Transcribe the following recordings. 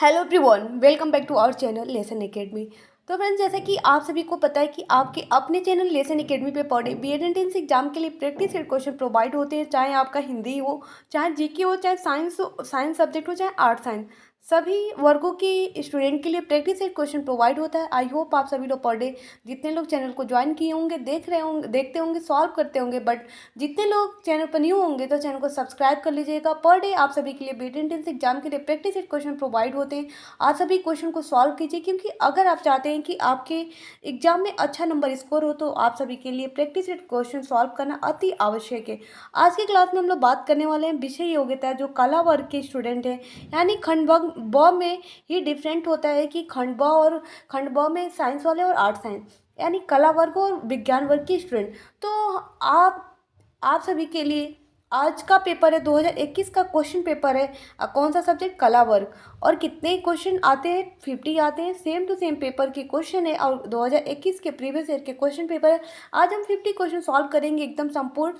Hello everyone, welcome back to our channel lesson academy. तो friends, जैसा कि आप सभी को पता है कि आपके अपने चैनल लेसन एकेडमी पे per day BEd entrance exam के लिए प्रैक्टिस सेट क्वेश्चन प्रोवाइड होते हैं। चाहे आपका हिंदी हो, चाहे जीके हो, चाहे साइंस सब्जेक्ट हो, चाहे आर्ट साइंस, सभी वर्गों के स्टूडेंट के लिए प्रैक्टिस सेट क्वेश्चन प्रोवाइड होता है। आई होप आप सभी लोग पर डे जितने लोग चैनल को ज्वाइन किए होंगे, देखते होंगे, सॉल्व करते होंगे। बट जितने लोग चैनल पर न्यू होंगे तो चैनल को सब्सक्राइब कर लीजिएगा। पर डे आप सभी के लिए बीएड एंट्रेंस एग्जाम के लिए प्रैक्टिस सेट क्वेश्चन प्रोवाइड होते हैं। आप सभी क्वेश्चन को सॉल्व कीजिए, क्योंकि अगर आप चाहते हैं कि आपके एग्जाम में अच्छा नंबर स्कोर हो तो आप सभी के लिए प्रैक्टिस सेट क्वेश्चन सॉल्व करना अति आवश्यक है। आज की क्लास में हम लोग बात करने वाले हैं विषय योग्यता, जो कला वर्ग के स्टूडेंट हैं। यानी खंड ब में ही डिफरेंट होता है कि खंड ब में साइंस वाले और आर्ट साइंस, यानी कला वर्ग और विज्ञान वर्ग के स्टूडेंट। तो आप सभी के लिए आज का पेपर है 2021 का क्वेश्चन पेपर है। कौन सा सब्जेक्ट? कला वर्ग। और कितने क्वेश्चन आते हैं? 50 आते हैं। सेम टू सेम पेपर के क्वेश्चन है और 2021 के प्रीवियस ईयर के क्वेश्चन पेपर है। आज हम 50 क्वेश्चन सॉल्व करेंगे एकदम संपूर्ण,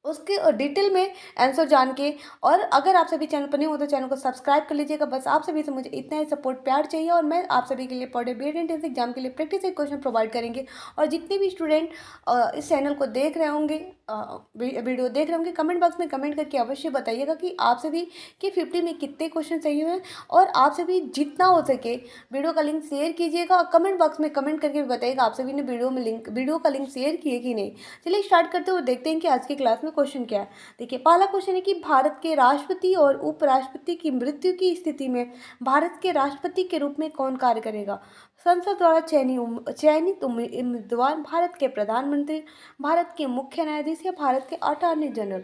उसके डिटेल में आंसर जान के। और अगर आप सभी चैनल पर नहीं हो तो चैनल को सब्सक्राइब कर लीजिएगा। बस आप सभी से मुझे इतना ही सपोर्ट प्यार चाहिए, और मैं आप सभी के लिए per day BEd entrance exam के लिए प्रैक्टिस एक क्वेश्चन प्रोवाइड करेंगे। और जितने भी स्टूडेंट इस चैनल को देख रहे होंगे, वीडियो देख रहे होंगे, कमेंट बॉक्स में कमेंट करके अवश्य बताइएगा कि आप सभी के 50 में कितने क्वेश्चन सही हुए हैं। और आप सभी जितना हो सके वीडियो का लिंक शेयर कीजिएगा, और कमेंट बॉक्स में कमेंट करके भी बताइएगा आप सभी ने वीडियो का लिंक शेयर किए कि नहीं। चलिए स्टार्ट करते हुए देखते हैं कि आज की क्लास में क्वेश्चन क्या है। देखिए, पहला क्वेश्चन है कि भारत के राष्ट्रपति और उपराष्ट्रपति की मृत्यु की स्थिति में भारत के राष्ट्रपति के रूप में कौन कार्य करेगा? संसद द्वारा चयनित उम्मीदवार, भारत के प्रधानमंत्री, भारत के मुख्य न्यायाधीश या भारत के अटॉर्नी जनरल।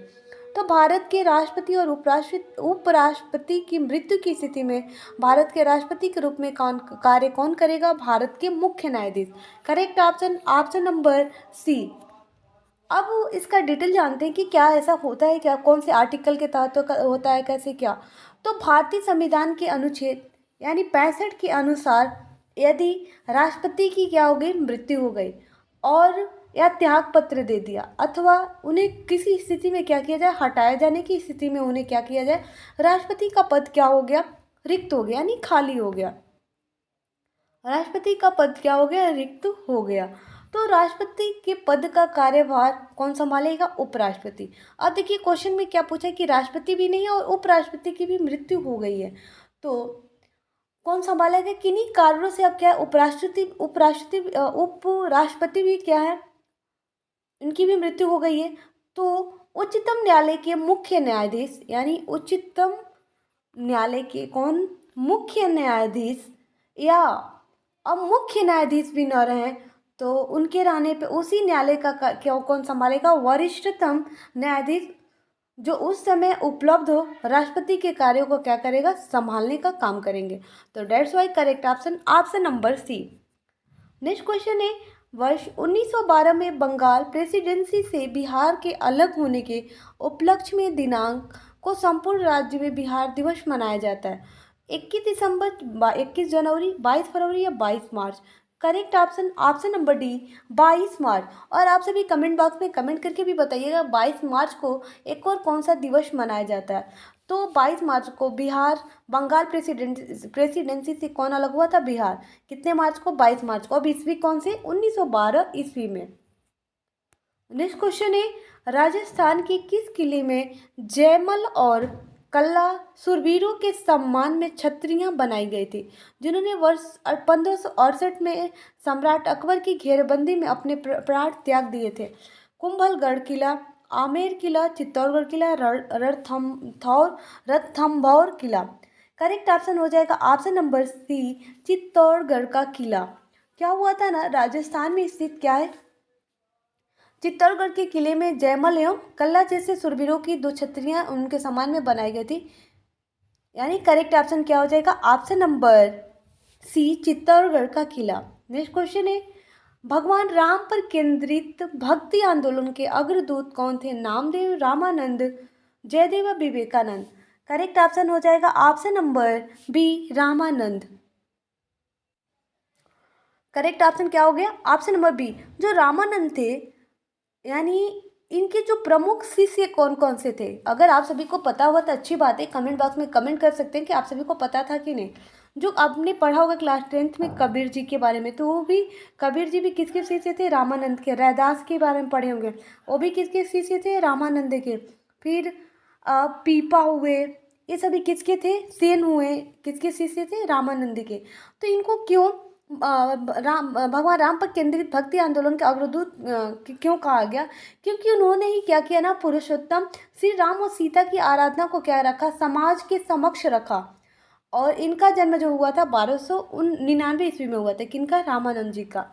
तो भारत के राष्ट्रपति और उपराष्ट्रपति की मृत्यु की स्थिति में भारत के राष्ट्रपति के रूप में कौन करेगा? भारत के मुख्य न्यायाधीश। Correct option number C. अब इसका डिटेल जानते हैं कि क्या ऐसा होता है, क्या कौन से आर्टिकल के तहत होता है, कैसे क्या। तो भारतीय संविधान के अनुच्छेद यानी 65 के अनुसार यदि राष्ट्रपति की क्या हो गई? मृत्यु हो गई, और या त्याग पत्र दे दिया, अथवा उन्हें किसी स्थिति में क्या किया जाए? हटाए जाने की स्थिति में उन्हें क्या किया जाए? राष्ट्रपति का पद क्या हो गया? रिक्त हो गया, यानी खाली हो गया। राष्ट्रपति का पद क्या हो गया? रिक्त हो गया। तो राष्ट्रपति के पद का कार्यभार कौन संभालेगा? उपराष्ट्रपति। अब देखिए, क्वेश्चन में क्या पूछा है कि राष्ट्रपति भी नहीं है और उपराष्ट्रपति की भी मृत्यु हो गई है, तो कौन संभालेगा? किन्हीं कारणों से अब क्या है? उपराष्ट्रपति भी क्या है? इनकी भी मृत्यु हो गई है। तो उच्चतम न्यायालय के मुख्य न्यायाधीश, यानी उच्चतम न्यायालय के कौन? मुख्य न्यायाधीश, या अब मुख्य न्यायाधीश भी न रहे तो उनके रहने पे उसी न्यायालय का क्या कौन संभालेगा? वरिष्ठतम न्यायाधीश, जो उस समय उपलब्ध हो, राष्ट्रपति के कार्यों को क्या करेगा? संभालने का काम करेंगे। तो that's Y correct option number C. Next question है, वर्ष 1912 में बंगाल प्रेसिडेंसी से बिहार के अलग होने के उपलक्ष्य में दिनांक को संपूर्ण राज्य में बिहार दिवस मनाया जाता है। 21 दिसंबर, 21 जनवरी, 22 फरवरी या 22 मार्च। करेक्ट ऑप्शन नंबर डी, 22 मार्च। और आप सभी कमेंट बॉक्स में कमेंट करके भी बताइएगा 22 मार्च को एक और कौन सा दिवस मनाया जाता है। तो 22 मार्च को बंगाल प्रेसिडेंसी से कौन अलग हुआ था? बिहार। कितने मार्च को? 22 मार्च को। अब ईस्वी कौन से? 1912 ईस्वी में। नेक्स्ट क्वेश्चन है, राजस्थान के किस किले में जयमल और कल्ला सुरवीरों के सम्मान में छतरियां बनाई गई थी, जिन्होंने वर्ष 1568 में सम्राट अकबर की घेरबंदी में अपने प्राण त्याग दिए थे? कुंभलगढ़ किला, आमेर किला, चित्तौड़गढ़ किला, रणथंभौर किला। करेक्ट ऑप्शन हो जाएगा ऑप्शन नंबर सी, चित्तौड़गढ़ का किला। क्या हुआ था ना, राजस्थान में स्थित क्या है? चित्तौड़गढ़ के किले में जयमल एवं कल्ला जैसे सुरवीरों की दो छतरियां उनके सम्मान में बनाई गई थी। यानी करेक्ट ऑप्शन क्या हो जाएगा? ऑप्शन नंबर सी, चित्तौड़गढ़ का किला। नेक्स्ट क्वेश्चन है, भगवान राम पर केंद्रित भक्ति आंदोलन के अग्रदूत कौन थे? नामदेव, रामानंद, जयदेव, विवेकानंद। करेक्ट ऑप्शन हो जाएगा option number B, Ramanand. Correct option क्या हो गया? Option number B. जो रामानंद थे, यानी इनके जो प्रमुख शिष्य कौन कौन से थे? अगर आप सभी को पता हुआ तो अच्छी बात है, कमेंट बॉक्स में कमेंट कर सकते हैं कि आप सभी को पता था कि नहीं। जो आपने पढ़ा होगा क्लास 10th में कबीर जी के बारे में, तो वो भी कबीर जी भी किसके शिष्य थे? रामानंद के। रैदास के बारे में पढ़े होंगे, वो भी किसके शिष्य थे? रामानंद के। फिर पीपा हुए, ये सभी किसके थे? सेन हुए, किसके शिष्य थे? रामानंद के। तो इनको क्यों भगवान राम पर केंद्रित भक्ति आंदोलन के अग्रदूत क्यों कहा गया? क्योंकि उन्होंने ही क्या किया ना, पुरुषोत्तम श्री राम और सीता की आराधना को क्या रखा? समाज के समक्ष रखा। और इनका जन्म जो हुआ था 1299 ईस्वी में हुआ था। किनका? रामानंद जी का।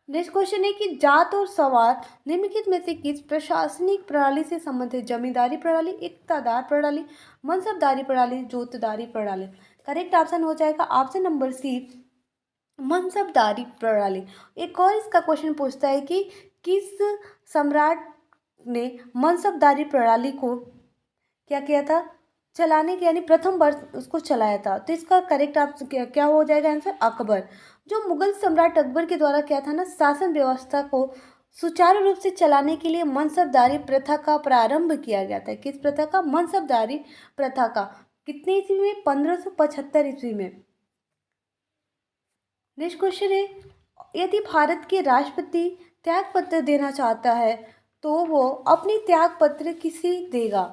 नेक्स्ट क्वेश्चन है कि जात और सवार निम्नलिखित में से किस प्रशासनिक प्रणाली से संबंधित? जमींदारी प्रणाली, इक्तादार प्रणाली, मनसबदारी प्रणाली, जोतदारी प्रणाली। करेक्ट ऑप्शन हो जाएगा ऑप्शन नंबर सी, मनसबदारी प्रणाली। एक और इसका क्वेश्चन पूछता है कि किस सम्राट ने मनसबदारी प्रणाली को क्या किया था? चलाने के, यानी प्रथम वर्ष उसको चलाया था। तो इसका करेक्ट आप क्या हो जाएगा आंसर? अकबर। जो मुगल सम्राट अकबर के द्वारा क्या था ना, शासन व्यवस्था को सुचारू रूप से चलाने के लिए मनसबदारी प्रथा का प्रारंभ किया गया था। किस प्रथा का? मनसबदारी प्रथा का। कितने ईस्वी में? 1575 ईस्वी में। नेक्स्ट क्वेश्चन है, यदि भारत के राष्ट्रपति त्याग पत्र देना चाहता है तो वो अपनी त्याग पत्र किसे देगा?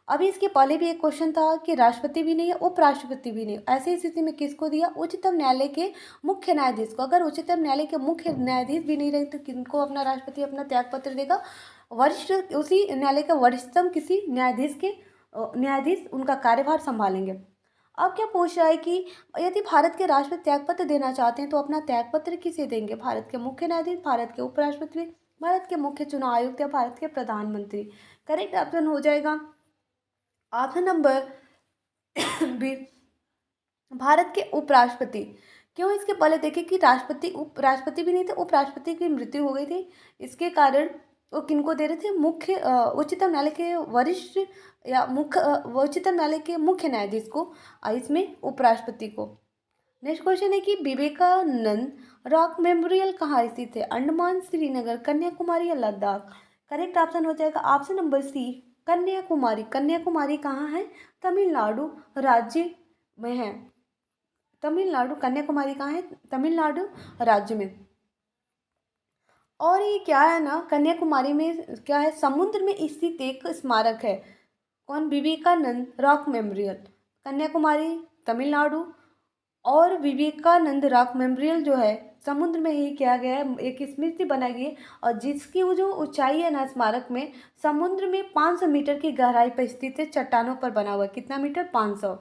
अभी इसके पहले भी एक क्वेश्चन था कि राष्ट्रपति भी नहीं है, उपराष्ट्रपति भी नहीं, ऐसी स्थिति में किसको दिया? उच्चतम न्यायालय के मुख्य न्यायाधीश को। अगर उच्चतम न्यायालय के मुख्य न्यायाधीश भी नहीं रहे तो किनको अपना राष्ट्रपति अपना त्याग पत्र देगा? वरिष्ठ, उसी न्यायालय का वरिष्ठतम किसी न्यायाधीश उनका कार्यभार संभालेंगे। अब क्या पूछ रहा है कि यदि भारत के राष्ट्रपति त्यागपत्र देना चाहते हैं तो अपना त्यागपत्र किसे देंगे? भारत के मुख्य न्यायाधीश, भारत के उपराष्ट्रपति, भारत के मुख्य चुनाव आयुक्त या भारत के प्रधानमंत्री। करेक्ट ऑप्शन हो जाएगा ऑप्शन नंबर बी, भारत के उपराष्ट्रपति। क्यों? इसके पहले देखें कि उपराष्ट्रपति भी नहीं थे, उपराष्ट्रपति की मृत्यु हो गई थी, इसके कारण वो किनको दे रहे थे? उच्चतम न्यायालय के वरिष्ठ या उच्चतम न्यायालय के मुख्य न्यायाधीश को, इसमें उपराष्ट्रपति को। नेक्स्ट क्वेश्चन है कि विवेकानंद रॉक मेमोरियल कहाँ स्थित है? अंडमान, श्रीनगर, कन्याकुमारी या लद्दाख। करेक्ट ऑप्शन हो जाएगा option number C, Kanyakumari. Kanyakumari कहाँ है? तमिलनाडु राज्य में है। तमिलनाडु, कन्याकुमारी कहाँ है? तमिलनाडु राज्य में। और ये क्या है ना, कन्याकुमारी में क्या है? समुद्र में स्थित एक स्मारक है। कौन? Vivekanand rock memorial, Kanyakumari, Tamil Nadu. और विवेकानंद रॉक मेमोरियल जो है समुद्र में ही किया गया है, एक स्मृति बनाई गई है, और जिसकी वो जो ऊंचाई है ना स्मारक में, समुद्र में 500 मीटर की गहराई पर स्थित है, चट्टानों पर बना हुआ है। कितना मीटर? 500।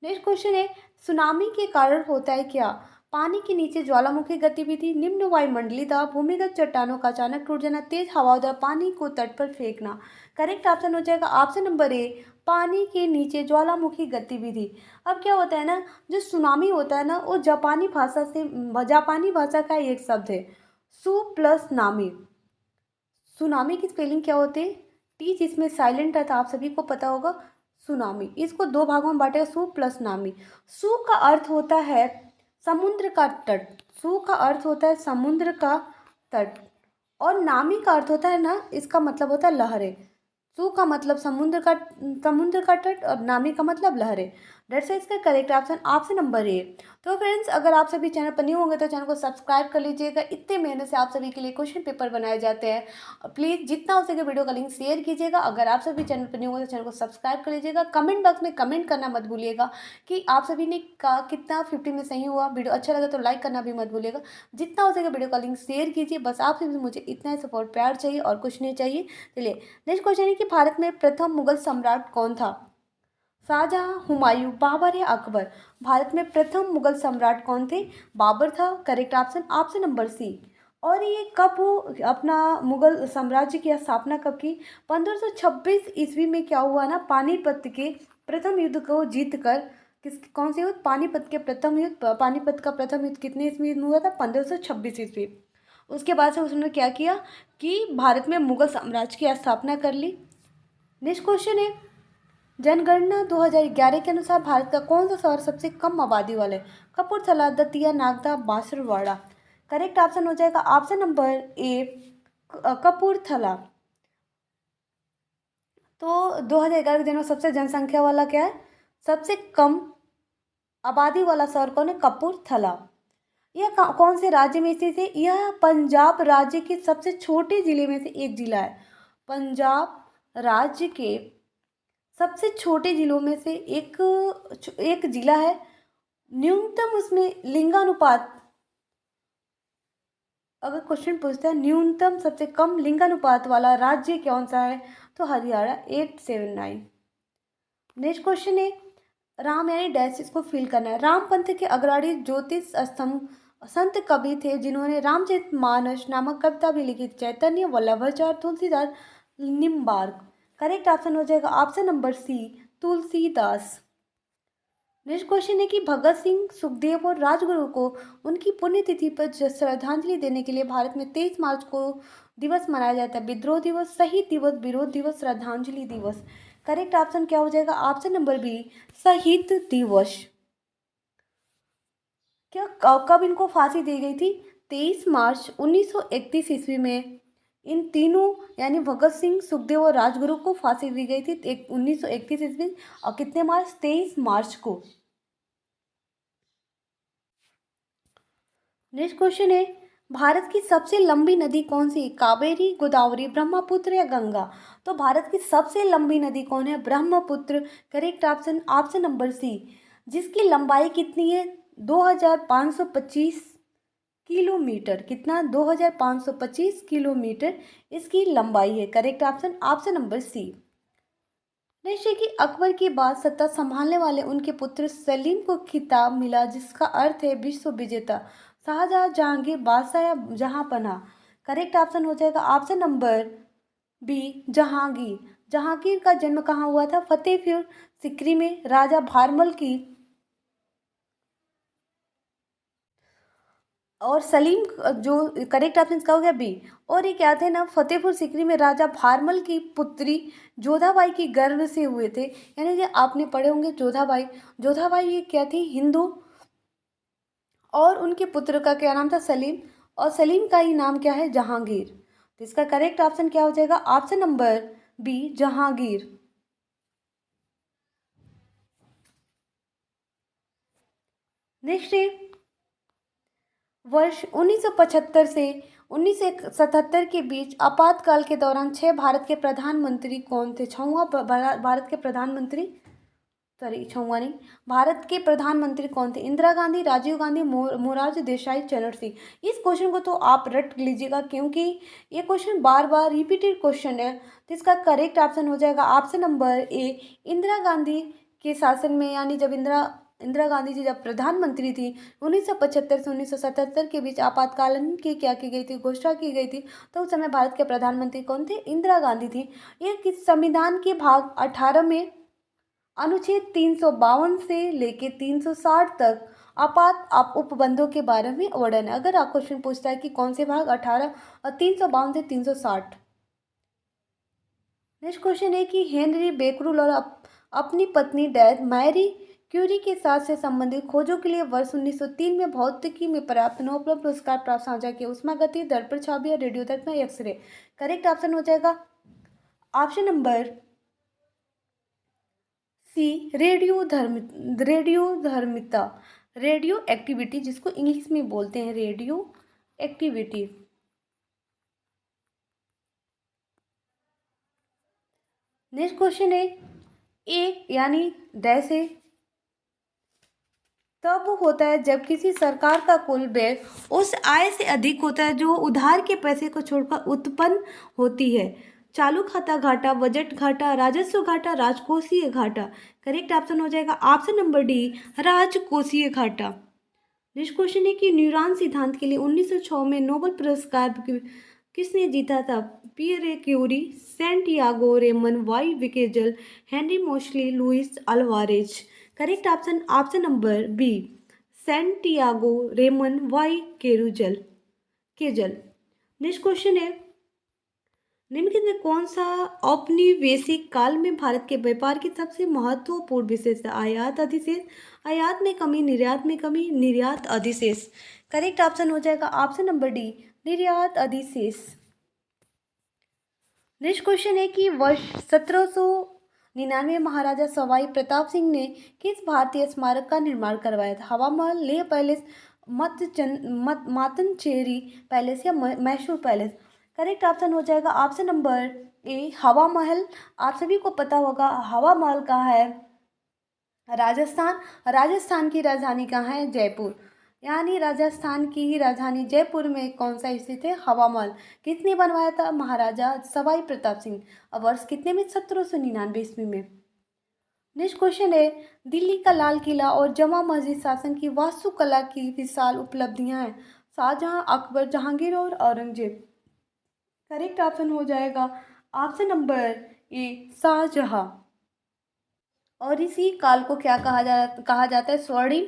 नेक्स्ट क्वेश्चन है, सुनामी के कारण होता है क्या? पानी के नीचे ज्वालामुखी गतिविधि, निम्न वायुमंडलीय दाब, भूमिगत चट्टानों का अचानक टूट जाना, तेज हवाओं द्वारा पानी को तट पर फेंकना। करेक्ट ऑप्शन हो जाएगा ऑप्शन नंबर ए, पानी के नीचे ज्वालामुखी गतिविधि। अब क्या होता है ना, जो सुनामी होता है ना, वो जापानी भाषा का एक शब्द है, सु प्लस नामी। सुनामी की स्पेलिंग क्या होती है? टी जिसमें साइलेंट रहता है, आप सभी को पता होगा, सुनामी। इसको दो भागों में बांटेगा, सु प्लस नामी। सु का अर्थ होता है समुद्र का तट, सु का अर्थ होता है समुद्र का तट, और नामी का अर्थ होता है ना, इसका मतलब होता है लहरें। सु का मतलब समुद्र का तट, और नामी का मतलब लहरें। डेट्स इसका correct option option number A. तो फ्रेंड्स, अगर आप सभी चैनल पर न्यू होंगे तो चैनल को सब्सक्राइब कर लीजिएगा। इतने मेहनत से आप सभी के लिए क्वेश्चन पेपर बनाए जाते हैं। प्लीज़ जितना हो सके वीडियो का लिंक शेयर कीजिएगा। अगर आप सभी चैनल पर न्यू हो तो चैनल को सब्सक्राइब कर लीजिएगा। कमेंट बॉक्स में कमेंट करना मत भूलिएगा कि आप सभी ने कितना 50 में सही हुआ। वीडियो अच्छा लगा तो लाइक करना भी मत भूलिएगा। जितना हो सके वीडियो का लिंक शेयर कीजिए। बस आप सभी मुझे इतना ही सपोर्ट प्यार चाहिए और कुछ नहीं चाहिए। चलिए नेक्स्ट क्वेश्चन है कि भारत में प्रथम मुगल सम्राट कौन था? शाहजहां, हुमायूं, बाबर या अकबर। भारत में प्रथम मुगल सम्राट कौन थे? बाबर था। Correct option option number C. और ये कब अपना मुगल साम्राज्य की स्थापना कब की? 1526 ईस्वी में क्या हुआ ना, पानीपत के प्रथम युद्ध को जीत कर, कौन से युद्ध? पानीपत के प्रथम युद्ध। पानीपत का प्रथम युद्ध कितने ईस्वी में हुआ था? 1526 ईस्वी। उसके बाद से उसने क्या किया कि भारत में मुगल साम्राज्य की स्थापना कर ली। नेक्स्ट क्वेश्चन है, जनगणना 2011 के अनुसार भारत का कौन सा शहर सबसे कम आबादी वाला है? कपूरथला, दतिया, नागदा, बांसवाड़ा। करेक्ट ऑप्शन हो जाएगा ऑप्शन नंबर ए, कपूरथला। तो 2011 के दिनों सबसे जनसंख्या वाला क्या है, सबसे कम आबादी वाला शहर कौन है, कपूरथला। यह कौन से राज्य में स्थित है, यह पंजाब राज्य के सबसे छोटे जिले में से एक जिला है। पंजाब राज्य के सबसे छोटे जिलों में से एक एक जिला है। न्यूनतम उसमें लिंगानुपात, अगर क्वेश्चन पूछता है न्यूनतम सबसे कम लिंगानुपात वाला राज्य कौन सा है, तो हरियाणा 879। नेक्स्ट क्वेश्चन है, राम यानी डैश, इसको फिल करना है। राम पंथ के अग्रणी ज्योतिष स्तंभ संत कवि थे जिन्होंने रामचरितमानस नामक कविता भी लिखी थी, चैतन्य, वल्लभाचार्य, तुलसीदास, निम्बार्क। करेक्ट ऑप्शन हो जाएगा option number C, Tulsidas. Next question है कि भगत सिंह, सुखदेव और राजगुरु को उनकी पुण्यतिथि पर श्रद्धांजलि देने के लिए भारत में 23 मार्च को दिवस मनाया जाता है, विद्रोह दिवस, शहीद दिवस, विरोध दिवस, श्रद्धांजलि दिवस। करेक्ट ऑप्शन क्या हो जाएगा ऑप्शन नंबर बी, शहीद दिवस। क्या कब इनको फांसी दी गई थी, 23 मार्च 1931 ईस्वी में इन तीनों यानी भगत सिंह, सुखदेव और राजगुरु को फांसी दी गई थी 1931 ईस्वी, और कितने मार्च, 23 मार्च को। नेक्स्ट क्वेश्चन है, भारत की सबसे लंबी नदी कौन सी, कावेरी, गोदावरी, ब्रह्मपुत्र या गंगा। तो भारत की सबसे लंबी नदी कौन है, Brahmaputra. Correct option option number C, जिसकी लंबाई कितनी है, 2525 किलोमीटर। कितना, 2525 किलोमीटर इसकी लंबाई है। Correct option option number C. Next है कि अकबर के बाद सत्ता संभालने वाले उनके पुत्र सलीम को खिताब मिला जिसका अर्थ है विश्व विजेता। शाहजहां, जहांगीर, बादशाह या जहांपनाह। करेक्ट ऑप्शन हो जाएगा option number B, Jahangir. Jahangir का जन्म कहाँ हुआ था, फतेहपुर सीकरी में राजा भारमल की, और सलीम जो करेक्ट ऑप्शन इसका हो गया बी। और ये क्या थे ना, फतेहपुर सीकरी में राजा भारमल की पुत्री जोधाबाई की गर्भ से हुए थे। यानी जो आपने पढ़े होंगे जोधाबाई, जोधाबाई ये क्या थी, हिंदू, और उनके पुत्र का क्या नाम था, सलीम, और सलीम का ही नाम क्या है, जहांगीर। तो इसका करेक्ट ऑप्शन क्या हो जाएगा option number B, Jahangir. Next है, वर्ष 1975 से 1977 के बीच आपातकाल के दौरान 6 भारत के प्रधानमंत्री कौन थे, छवा भारत के प्रधानमंत्री, सॉरी छवा नहीं, भारत के प्रधानमंत्री कौन थे, इंदिरा गांधी, राजीव गांधी, मोरारजी देसाई, चरण सिंह। इस क्वेश्चन को तो आप रट लीजिएगा क्योंकि ये क्वेश्चन बार बार रिपीटेड क्वेश्चन है। तो इसका करेक्ट ऑप्शन हो जाएगा option number A, Indira Gandhi के शासन में, यानी जब इंदिरा गांधी जी जब प्रधानमंत्री थी 1975 से 1977 के बीच आपातकालीन की क्या की गई थी, घोषणा की गई थी। तो उस समय भारत के प्रधानमंत्री कौन थे, इंदिरा गांधी थी। ये किस संविधान के भाग 18 में अनुच्छेद 352 से लेके 360 तक आपात उपबंधों के बारे में वर्णन है। अगर आप क्वेश्चन पूछता है कि कौन से भाग 18 और 352 से 360। नेक्स्ट क्वेश्चन है कि हेनरी बेकरूल और अपनी पत्नी डैथ मैरी क्यूरी के साथ से संबंधित खोजों के लिए वर्ष 1903 में भौतिकी में प्राप्त नोबेल पुरस्कार प्राप्त साझा किया, उष्मागति, दर्पण छवि या रेडियोधर्मी या एक्सरे। करेक्ट ऑप्शन हो जाएगा ऑप्शन नंबर सी, रेडियोधर्मिता, रेडियो एक्टिविटी जिसको इंग्लिश में बोलते हैं रेडियो एक्टिविटी। नेक्स्ट क्वेश्चन है, एक यानी डैश है, तब होता है जब किसी सरकार का कुल व्यय उस आय से अधिक होता है जो उधार के पैसे को छोड़कर उत्पन्न होती है। चालू खाता घाटा, बजट घाटा, राजस्व घाटा, राजकोषीय घाटा। करेक्ट ऑप्शन हो जाएगा ऑप्शन नंबर डी, राजकोषीय घाटा। नेक्स्ट क्वेश्चन है कि न्यूरॉन सिद्धांत के लिए 1906 में नोबेल पुरस्कार किसने जीता था, Pierre Curie, Santiago Ramon, y Cajal, Henry Moseley, Luis Alvarez. Correct option option number B, Santiago Ramon y Cajal. Next question है, निम्नलिखित में कौन सा औपनिवेशिक काल में भारत के व्यापार की सबसे महत्वपूर्ण विशेषता, आयात अधिशेष, आयात में कमी, निर्यात में कमी, निर्यात अधिशेष। करेक्ट ऑप्शन हो जाएगा ऑप्शन नंबर डी, निर्यात अधिशेष। नेक्स्ट क्वेश्चन है कि वर्ष 1799 महाराजा सवाई प्रताप सिंह ने किस भारतीय स्मारक का निर्माण करवाया था? हवा महल, लेह पैलेस, मातनचेरी पैलेस या मैसूर पैलेस? करेक्ट ऑप्शन हो जाएगा ऑप्शन नंबर ए हवा महल। आप सभी को पता होगा हवा महल कहाँ है? राजस्थान। राजस्थान की राजधानी कहाँ है? जयपुर। यानी राजस्थान की ही राजधानी जयपुर में कौन सा स्थित है? हवा महल। किसने बनवाया था? महाराजा सवाई प्रताप सिंह। अब वर्ष कितने में? 1799 ईस्वी में। नेक्स्ट क्वेश्चन है दिल्ली का लाल किला और जमा मस्जिद शासन की वास्तुकला की विशाल उपलब्धियां हैं। शाहजहां, अकबर, जहांगीर और औरंगजेब? करेक्ट ऑप्शन हो जाएगा ऑप्शन नंबर ए शाहजहां। और इसी काल को क्या कहा जाता है? स्वर्णिम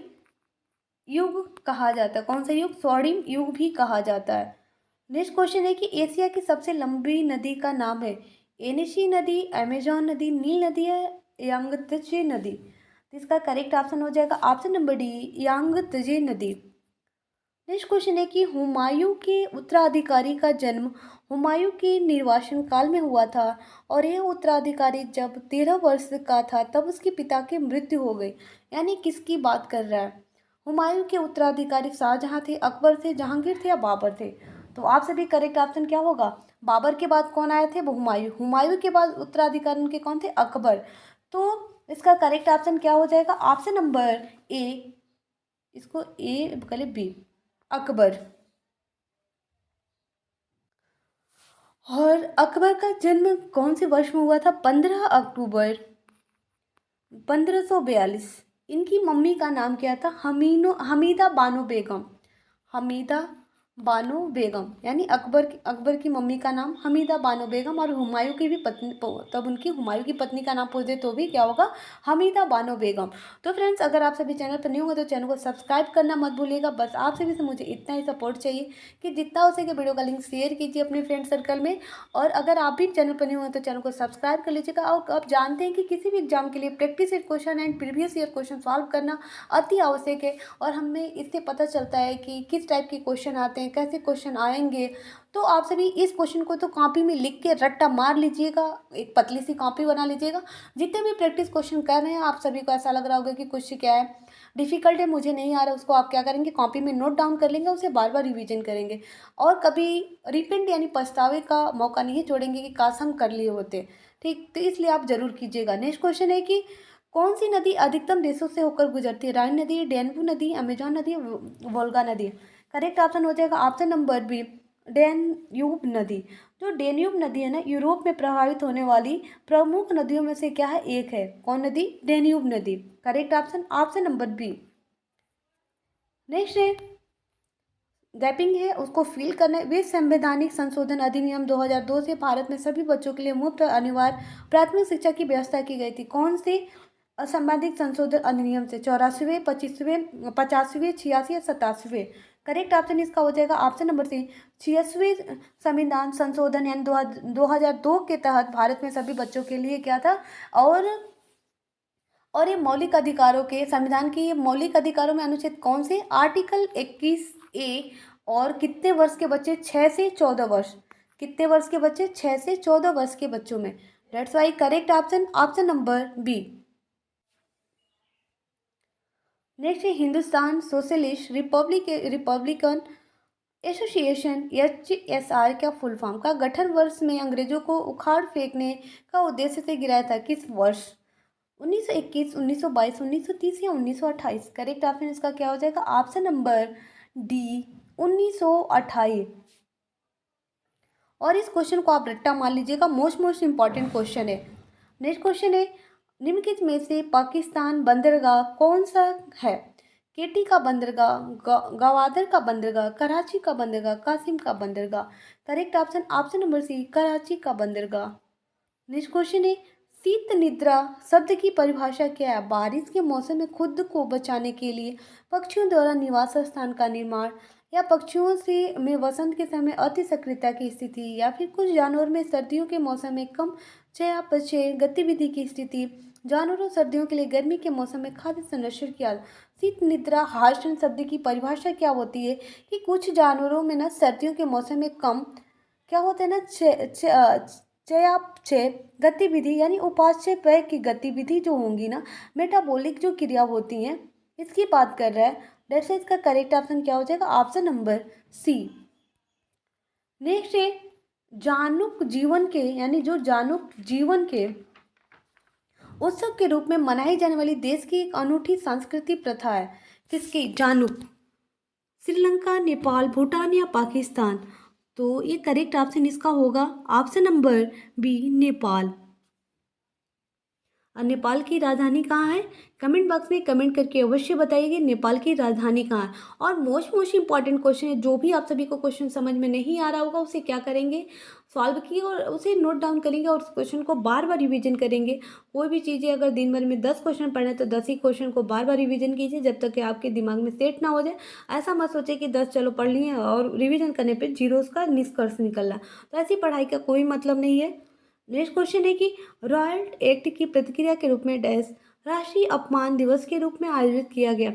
युग कहा जाता है। कौन सा युग? स्वर्णिम युग भी कहा जाता है। नेक्स्ट क्वेश्चन है कि एशिया की सबसे लंबी नदी का नाम है? एनिशी नदी, अमेजोन नदी, नील नदी है, यांगत्जे नदी? तो इसका करेक्ट ऑप्शन हो जाएगा ऑप्शन नंबर डी यांगत्जे नदी। नेक्स्ट क्वेश्चन है कि हुमायूं के उत्तराधिकारी का जन्म हुमायूं के निर्वासन काल में हुआ था और यह उत्तराधिकारी जब 13 वर्ष का था तब उसके पिता की मृत्यु हो गई। यानी किसकी बात कर रहा है? हुमायूं के उत्तराधिकारी शाहजहां थे, अकबर थे, जहांगीर थे या बाबर थे? तो आप सभी करेक्ट ऑप्शन क्या होगा? बाबर के बाद कौन आए थे? वो हुमायूं। हुमायूं के बाद उत्तराधिकारी उनके कौन थे? अकबर। तो इसका करेक्ट ऑप्शन क्या हो जाएगा? ऑप्शन नंबर ए, इसको ए पहले बी, अकबर। और अकबर का जन्म कौन से वर्ष में हुआ था? 15 अक्टूबर 1542। इनकी मम्मी का नाम क्या था? हमीदा बानो बेगम। हमीदा बानो बेगम। यानी अकबर की मम्मी का नाम हमीदा बानो बेगम और हुमायूं की भी पत्नी, तब उनकी हुमायूं की पत्नी का नाम पूछ दे तो भी क्या होगा? हमीदा बानो बेगम। तो फ्रेंड्स अगर आप सभी चैनल पर न्यू हो तो चैनल को सब्सक्राइब करना मत भूलिएगा। बस आप सभी से मुझे इतना ही सपोर्ट चाहिए कि जितना हो सके वीडियो का लिंक शेयर कीजिए अपने फ्रेंड सर्कल में। और अगर आप भी चैनल पर न्यू हो तो चैनल को सब्सक्राइब कर लीजिएगा। और आप जानते हैं कि किसी भी एग्जाम के लिए practice set question and previous year question solve करना अति आवश्यक है। और हमें इससे पता चलता है कि किस टाइप के क्वेश्चन आते हैं, कैसे क्वेश्चन आएंगे। तो आप सभी इस क्वेश्चन को तो कॉपी में लिख के रट्टा मार लीजिएगा, एक पतली सी कॉपी बना लीजिएगा। जितने भी प्रैक्टिस क्वेश्चन कर रहे हैं आप सभी को ऐसा लग रहा होगा कि क्वेश्चन क्या है, डिफिकल्ट है, मुझे नहीं आ रहा, उसको आप क्या करेंगे? कॉपी में नोट डाउन कर लेंगे, उसे बार बार रिवीजन करेंगे और कभी रिपेंट यानी पछतावे का मौका नहीं छोड़ेंगे कि काश हम कर लिए होते। ठीक, तो इसलिए आप जरूर कीजिएगा। नेक्स्ट क्वेश्चन है कि कौन सी नदी अधिकतम देशों से होकर गुजरती है? राइन नदी, डेनबू नदी, अमेजोन नदी, वोल्गा नदी? करेक्ट ऑप्शन हो जाएगा ऑप्शन नंबर बी डेन्यूब नदी। जो डेन्यूब नदी है ना, यूरोप में प्रभावित होने वाली प्रमुख नदियों में से क्या है? एक है। कौन नदी? डेन्यूब नदी। Correct option option number B. Next है गैपिंग है, उसको फिल करना है। वे संवैधानिक संशोधन अधिनियम 2002 से भारत में सभी बच्चों के लिए मुफ्त अनिवार्य प्राथमिक शिक्षा की व्यवस्था की गई थी। कौन से असंवैधानिक संशोधन अधिनियम से? 84वें, 25वें, 50वें, 86 या 87वें? करेक्ट ऑप्शन इसका हो जाएगा ऑप्शन नंबर सी 86वें संविधान संशोधन यानी 2002 के तहत भारत में सभी बच्चों के लिए क्या था? और ये मौलिक अधिकारों के संविधान के ये मौलिक अधिकारों में अनुच्छेद कौन से? Article 21A। और कितने वर्ष के बच्चे? 6 से 14 वर्ष। कितने वर्ष के बच्चे? 6 से 14 वर्ष के बच्चों में। डेट्स Y correct option option number B. Next है Hindustan socialist republican association HSR क्या फुल फॉर्म का गठन वर्ष में अंग्रेजों को उखाड़ फेंकने का उद्देश्य से गिराया था? किस वर्ष? 1921, 1922, 1930 या 1928? करेक्ट ऑप्शन इसका क्या हो जाएगा? Option number D 1928। और इस क्वेश्चन को आप रट्टा मान लीजिएगा, मोस्ट इंपॉर्टेंट क्वेश्चन है। नेक्स्ट क्वेश्चन है निम्नलिखित में से पाकिस्तान बंदरगाह कौन सा है? केटी का बंदरगाह, गवादर का बंदरगाह, कराची का बंदरगाह, कासिम का बंदरगाह? Correct option option number C Karachi का बंदरगाह। नेक्स्ट क्वेश्चन है शीत निद्रा शब्द की परिभाषा क्या है? बारिश के मौसम में खुद को बचाने के लिए पक्षियों द्वारा निवास स्थान का निर्माण, या पक्षियों से में वसंत के समय अति सक्रियता की स्थिति, या फिर कुछ जानवर में सर्दियों के मौसम में कम चयापचय गतिविधि की स्थिति, जानवरों सर्दियों के लिए गर्मी के मौसम में खाद्य संरक्षण की आदत। शीत निद्रा हार्शन शब्द की परिभाषा क्या होती है? कि कुछ जानवरों में ना सर्दियों के मौसम में कम क्या होता है ना चयापचय गतिविधि यानी उपापचय की गतिविधि जो होंगी ना, मेटाबॉलिक जो क्रिया होती हैं, इसकी बात कर रहा है। दैट्स इसका करेक्ट ऑप्शन क्या हो जाएगा? Option number C. नेक्स्ट है जानुक जीवन के यानी जो जानुक जीवन के उत्सव के रूप में मनाई जाने वाली देश की एक अनूठी सांस्कृतिक प्रथा है। किसकी? जानुक। श्रीलंका, नेपाल, भूटान या पाकिस्तान? तो ये करेक्ट ऑप्शन इसका होगा ऑप्शन नंबर बी, नेपाल। और नेपाल की राजधानी कहाँ है? कमेंट बॉक्स में कमेंट करके अवश्य बताइए नेपाल की राजधानी कहाँ है। और मोस्ट इंपॉर्टेंट क्वेश्चन है, जो भी आप सभी को क्वेश्चन समझ में नहीं आ रहा होगा उसे क्या करेंगे? सॉल्व किए और उसे नोट डाउन करेंगे और उस क्वेश्चन को बार बार रिवीजन करेंगे। कोई भी चीज़ें अगर दिन भर में 10 क्वेश्चन पढ़े तो 10 ही क्वेश्चन को बार बार रिवीजन कीजिए जब तक कि आपके दिमाग में सेट ना हो जाए। ऐसा मत सोचे कि 10 चलो पढ़ लिए और रिवीजन करने पर जीरोस का निष्कर्ष निकल रहा, तो ऐसी पढ़ाई का कोई मतलब नहीं है। नेक्स्ट क्वेश्चन है कि रॉयल एक्ट की प्रतिक्रिया के रूप में डैश राष्ट्रीय अपमान दिवस के रूप में आयोजित किया गया?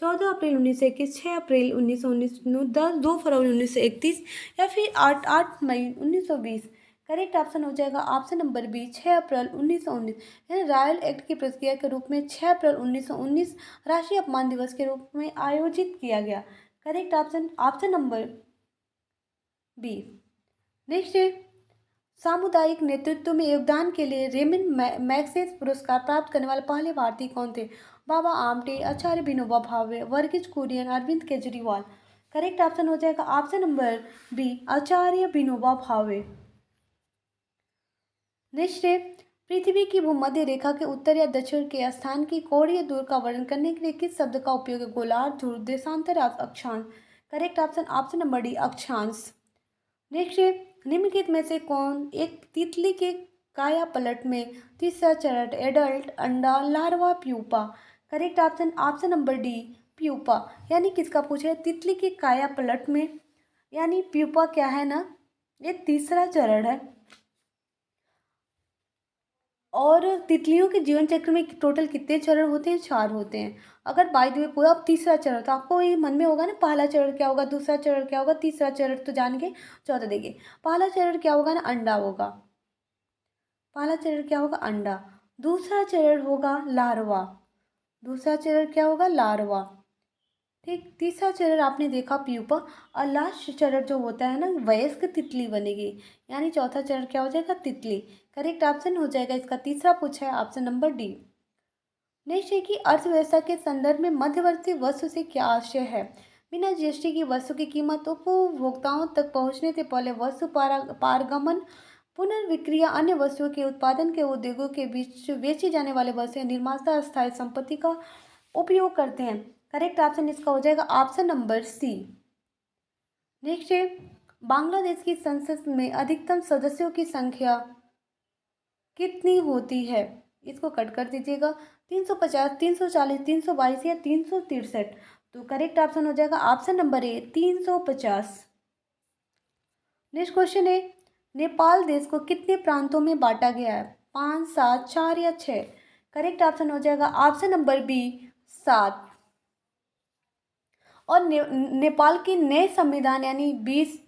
14 अप्रैल 1921, 6 अप्रैल 1919, 2 फरवरी 1931 या फिर 8 मई 1920? करेक्ट ऑप्शन हो जाएगा ऑप्शन नंबर बी, 6 अप्रैल 1919। यानी रॉयल एक्ट की प्रतिक्रिया के रूप में 6 अप्रैल 1919 राष्ट्रीय अपमान दिवस के रूप में आयोजित किया गया। Correct option option number B. Next है सामुदायिक नेतृत्व में योगदान के लिए रेमन मैग्सेसे पुरस्कार प्राप्त करने वाले पहले भारतीय कौन थे? बाबा आमटे, आचार्य विनोबा भावे, वर्गीज कुरियन, अरविंद केजरीवाल? करेक्ट ऑप्शन हो जाएगा ऑप्शन नंबर बी, आचार्य विनोबा भावे। नेक्स्ट है पृथ्वी की भूमध्य रेखा के उत्तर या दक्षिण के स्थान की कोणीय दूर का वर्णन करने के लिए किस शब्द का उपयोग है? गोलार्ध, ध्रुव, देशांतर, अक्षांश? Correct option option number D, अक्षांश। नेक्स्ट है निम्नलिखित में से कौन एक तितली के काया पलट में तीसरा चरण एडल्ट, अंडा, larva, pupa? Correct option option number D, pupa. यानी किसका पूछा है? तितली के काया पलट में, यानी प्यूपा क्या है ना, ये तीसरा चरण है। और तितलियों के जीवन चक्र में टोटल कितने चरण होते हैं? 4 होते हैं। अगर बाय द वे कोई अब तीसरा चरण, तो आपको ये मन में होगा ना पहला चरण क्या होगा, दूसरा चरण क्या होगा, तीसरा चरण तो जान के चौथा देखिए। पहला चरण क्या होगा ना, अंडा होगा। पहला चरण क्या होगा? अंडा। दूसरा चरण होगा लार्वा। दूसरा चरण क्या होगा? लार्वा। ठीक। तीसरा चरण आपने देखा प्यूपा। और लास्ट चरण जो होता है ना, वयस्क तितली बनेगी। यानी चौथा चरण क्या हो जाएगा? तितली। करेक्ट ऑप्शन हो जाएगा इसका तीसरा पूछा है ऑप्शन नंबर डी। नेक्स्ट है कि अर्थव्यवस्था के संदर्भ में मध्यवर्ती वस्तु से क्या आशय है? बिना जीएसटी की वस्तु की कीमत उपभोक्ताओं तक पहुंचने से पहले वस्तु पारगमन, पुनर्विक्रिया, अन्य वस्तुओं के उत्पादन के उद्योगों के बीच बेची जाने वाले वस्तुएं निर्माता स्थायी संपत्ति का उपयोग करते हैं। करेक्ट ऑप्शन इसका हो जाएगा ऑप्शन नंबर सी। नेक्स्ट है बांग्लादेश की संसद में अधिकतम सदस्यों की संख्या कितनी होती है? इसको कट कर दीजिएगा। 350, 340, 322 या 363? तो करेक्ट ऑप्शन हो जाएगा option number A, 350। Next question है नेपाल देश को कितने प्रांतों में बांटा गया है? 5, 7, 4 या 6? करेक्ट ऑप्शन हो जाएगा ऑप्शन नंबर बी, 7। और नेपाल के नए संविधान यानी 20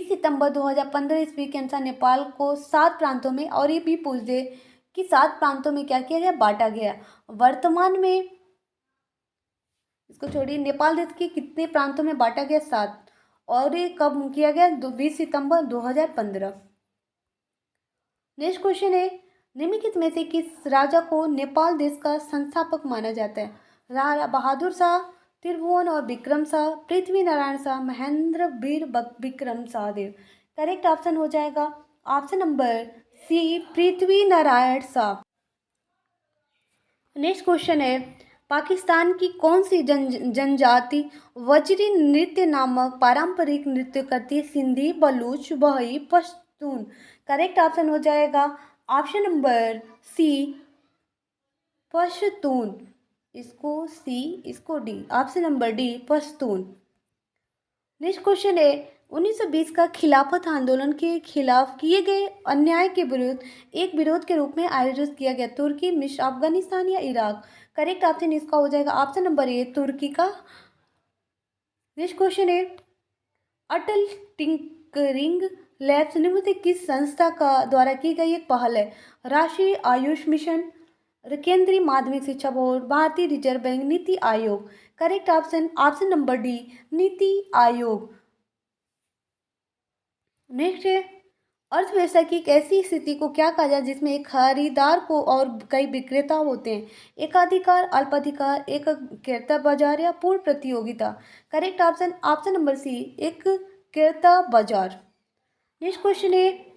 सितंबर 2015 ईस्वी के अनुसार नेपाल को 7 प्रांतों में, और ये भी पूछ दे कि 7 प्रांतों में क्या किया गया? बांटा गया। वर्तमान में इसको छोड़िए, नेपाल देश के कितने प्रांतों में बांटा गया? 7। और ये कब किया गया? 20 सितंबर 2015। नेक्स्ट क्वेश्चन है निम्नलिखित में से किस राजा को नेपाल देश का संस्थापक माना जाता है? राणा बहादुर शाह, त्रिभुवन और विक्रम शाह, पृथ्वी नारायण शाह, महेंद्र वीर विक्रम शाहदेव? करेक्ट ऑप्शन हो जाएगा ऑप्शन नंबर सी, पृथ्वी नारायण शाह। नेक्स्ट क्वेश्चन है पाकिस्तान की कौन सी जनजाति वजरी नृत्य नामक पारंपरिक नृत्य करती है? सिंधी, बलूच, बहई, पश्तून? करेक्ट ऑप्शन हो जाएगा ऑप्शन नंबर सी, पश्तून। इसको सी, इसको D, option number D, Pashtun. Next question है 1920 का खिलाफत आंदोलन के खिलाफ किए गए अन्याय के विरुद्ध एक विरोध के रूप में आयोजित किया गया तुर्की, मिस्र, अफगानिस्तान या इराक? करेक्ट ऑप्शन इसका हो जाएगा ऑप्शन नंबर ए, तुर्की का। नेक्स्ट क्वेश्चन है अटल टिंकरिंग लैब्स निम्न से किस संस्था का द्वारा की गई एक पहल है? राष्ट्रीय आयुष मिशन, केंद्रीय माध्यमिक शिक्षा बोर्ड, भारतीय reserve bank, NITI Aayog. Correct option option number D, NITI Aayog. Next है, अर्थव्यवस्था की एक ऐसी स्थिति को क्या कहा जाए जिसमें एक खरीदार को और कई विक्रेता होते हैं? एकाधिकार, अल्पाधिकार, एक क्रेता बाजार या पूर्ण प्रतियोगिता। Correct option option number C, एक क्रेता बाजार। नेक्स्ट क्वेश्चन है,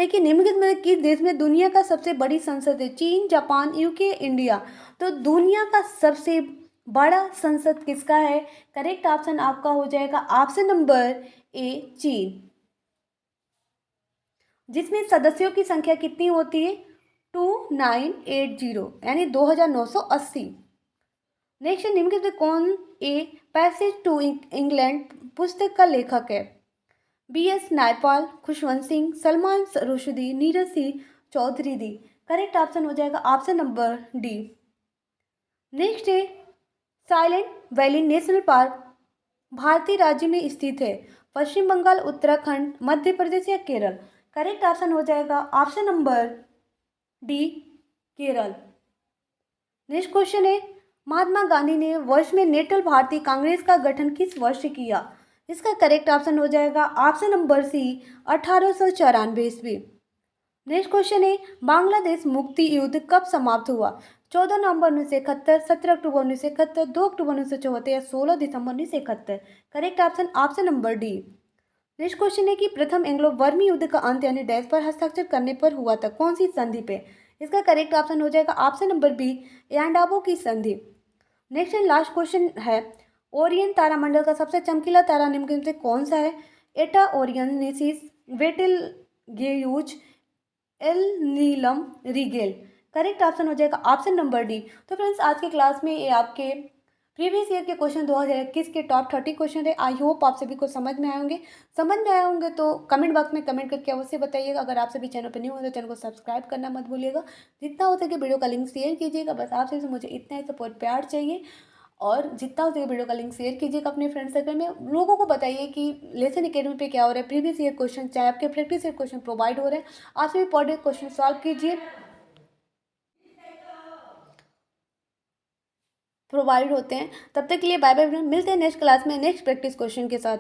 कि निम्नलिखित में किस देश में दुनिया का सबसे बड़ी संसद है? चीन, जापान, यूके, इंडिया। तो दुनिया का सबसे बड़ा संसद किसका है? करेक्ट ऑप्शन आपका हो जाएगा ऑप्शन नंबर ए, चीन। जिसमें सदस्यों की संख्या कितनी होती है? 2980, यानी 2980। नेक्स्ट, निम्नलिखित में कौन ए पैसेज टू इंग्लैंड पुस्तक का लेखक है? बी.एस. नायपाल, खुशवंत सिंह, सलमान रुश्दी, नीरज सिंह चौधरी दी। करेक्ट ऑप्शन हो जाएगा ऑप्शन नंबर डी। नेक्स्ट है, साइलेंट वैली नेशनल पार्क भारतीय राज्य में स्थित है? पश्चिम बंगाल, उत्तराखंड, मध्य प्रदेश या केरल। करेक्ट ऑप्शन हो जाएगा option number D, Kerala. Next question है, महात्मा गांधी ने वर्ष में नेटल भारतीय कांग्रेस का गठन किस वर्ष किया? इसका करेक्ट ऑप्शन हो जाएगा ऑप्शन नंबर सी, 1894 ईस्वी। नेक्स्ट क्वेश्चन है, बांग्लादेश मुक्ति युद्ध कब समाप्त हुआ? 14 नवंबर 1971, 17 अक्टूबर 1971, 2 अक्टूबर 1974 या 16 दिसंबर 1971। Correct option option number D. Next question है कि प्रथम एंग्लो बर्मी युद्ध का अंत यानी डैश पर हस्ताक्षर करने पर हुआ था? कौन सी संधि पे? इसका करेक्ट ऑप्शन हो जाएगा ऑप्शन नंबर बी, यांडाबो की संधि। नेक्स्ट एंड लास्ट क्वेश्चन है, ओरियन तारामंडल का सबसे चमकीला तारा निम्न में से कौन सा है? एटा ओरियनेसिस, बेटेलगेयूज, एल नीलम रिगेल। करेक्ट ऑप्शन हो जाएगा ऑप्शन नंबर डी। तो फ्रेंड्स, आज के क्लास में ये आपके प्रीवियस ईयर के क्वेश्चन 2021 के टॉप 30 क्वेश्चन है। आई होप आप सभी को समझ में आए होंगे। समझ में आए होंगे तो कमेंट बॉक्स में कमेंट करके अवश्य बताइएगा। अगर आप सभी चैनल पर न्यू हो तो चैनल को सब्सक्राइब करना मत भूलिएगा। जितना हो सके वीडियो का लिंक शेयर कीजिएगा। बस आप सभी से मुझे इतना ही सपोर्ट प्यार चाहिए, और जितना हो सके वीडियो का लिंक शेयर कीजिएगा अपने फ्रेंड सर्कल में। लोगों को बताइए कि लेसन एकेडमी पे क्या हो रहा है, प्रीवियस ईयर क्वेश्चन, चाहे आपके प्रैक्टिस ईयर क्वेश्चन प्रोवाइड हो रहे हैं, आप सभी पढ़े क्वेश्चन सॉल्व कीजिए, प्रोवाइड होते हैं। तब तक के लिए बाय बाय, मिलते हैं नेक्स्ट क्लास में नेक्स्ट प्रैक्टिस क्वेश्चन के साथ।